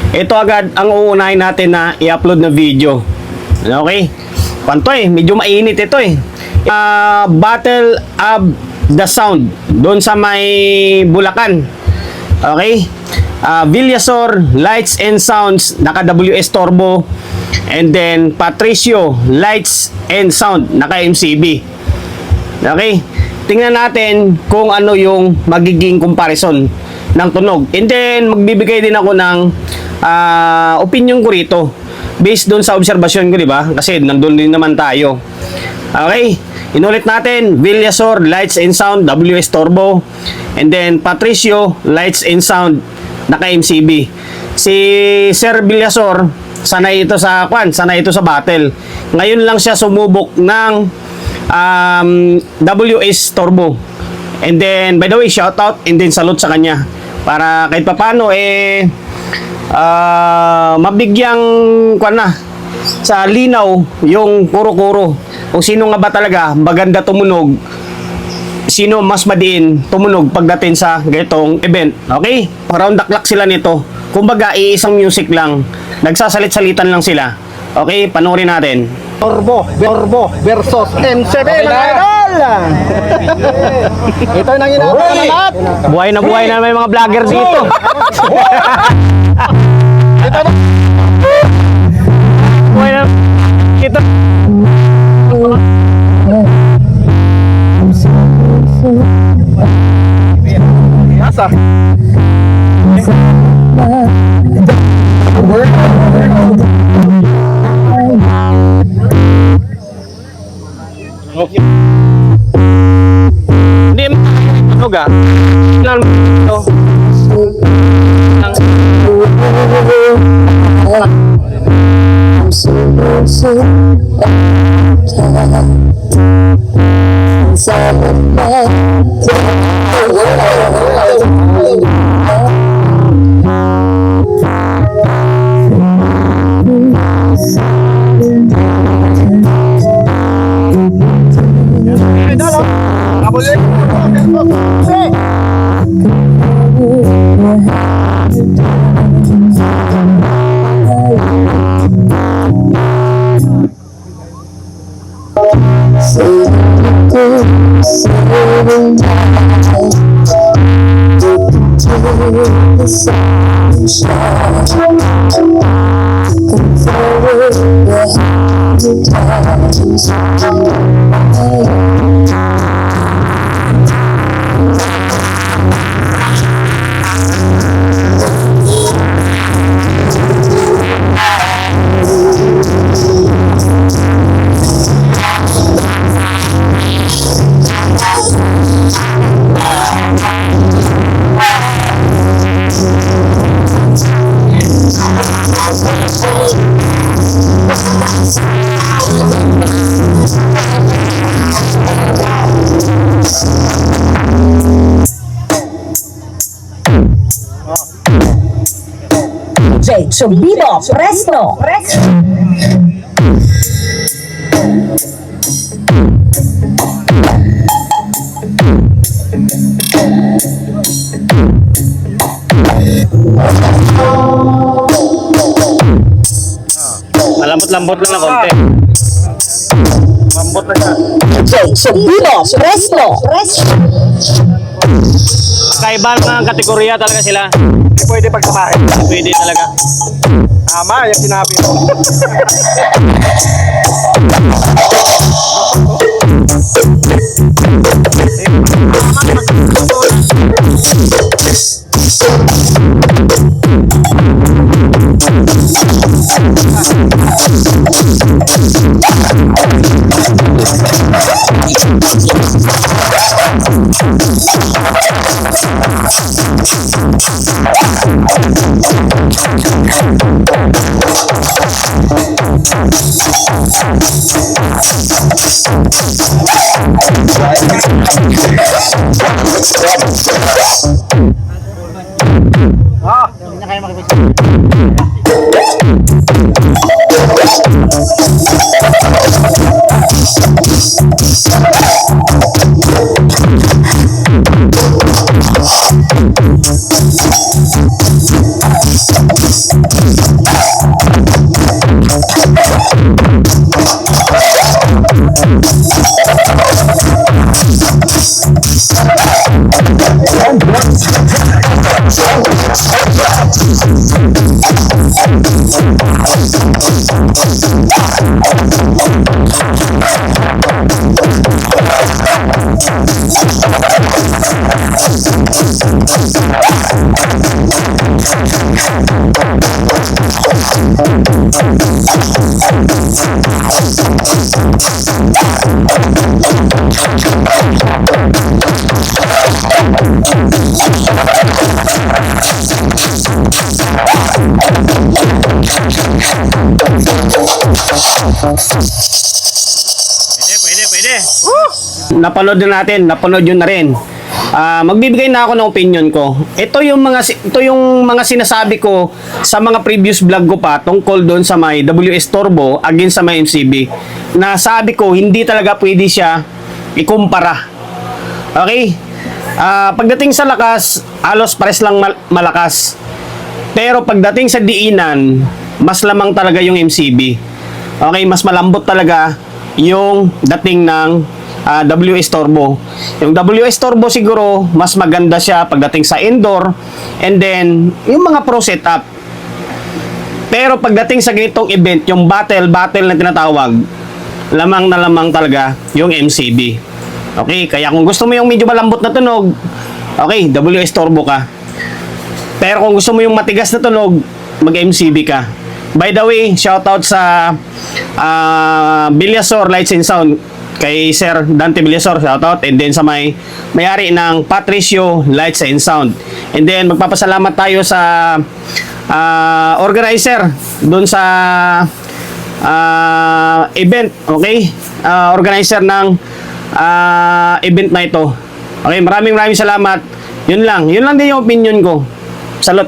ito agad ang uunahin natin na i-upload na video. Okay? Panto medyo mainit ito Battle of the Sound doon sa may Bulacan. Okay? Villasor Lights and Sounds, naka WS Turbo, and then Patricio Lights and Sound, naka MCB. Okay? Tingnan natin kung ano yung magiging comparison ng tunog. And then magbibigay din ako ng opinion ko rito based doon sa obserbasyon ko, di ba? Kasi nandun din naman tayo. Okay? Inulit natin, Villasor Lights and Sound WS Turbo, and then Patricio Lights and Sound, naka MCB. Si Sir Villasor, sanay ito sa battle. Ngayon lang siya sumubok ng WS Turbo. And then, by the way, shout out and then salute sa kanya. Para kahit papano, mabigyang sa linaw yung kuro-kuro. Kung sino nga ba talaga maganda tumunog, sino mas madiin tumunog pagdating sa ganitong event. Okay? Round the clock sila nito. Kumbaga, iisang music lang. Nagsasalit-salitan lang sila. Okay? Panoorin natin. Turbo versus M7 ng idol. Ito yung nanginapos na lahat. Buhay na may mga vlogger dito. Ito na. Buhay na. Ito. Asa? Hindi tunog Nan ito. Subito, presto. Malambot-lambot lang na konti. Lambot na siya. Subito, presto. Kaibang mga kategorya talaga sila. Hindi pwede pagsamahin. Pwede talaga. Tama, yung sinabi mo. Pwede. Napanood na natin, napanood yun na rin. Magbibigay na ako ng opinion ko. Ito yung mga sinasabi ko sa mga previous vlog ko pa tungkol doon sa may WS Turbo against sa may MCB. Na sabi ko hindi talaga pwede siya ikumpara. Okay? Pagdating sa lakas, halos pares lang malakas. Pero pagdating sa diinan, mas lamang talaga yung MCB. Okay, mas malambot talaga yung dating ng WS Turbo. Yung WS Turbo siguro mas maganda siya pagdating sa indoor, and then yung mga pro setup. Pero pagdating sa ganitong event, yung battle na tinatawag, lamang na lamang talaga yung MCB. Okay, kaya kung gusto mo yung medyo malambot na tunog, okay, WS Turbo ka. Pero kung gusto mo yung matigas na tunog, mag-MCB ka. By the way, shoutout sa Villasor Lights and Sound, kay Sir Dante Villasor, shoutout. And then sa may-ari ng Patricio Lights and Sound. And then magpapasalamat tayo sa organizer doon sa event, okay? Organizer ng event na ito. Okay, maraming salamat. Yun lang din yung opinion ko. Salot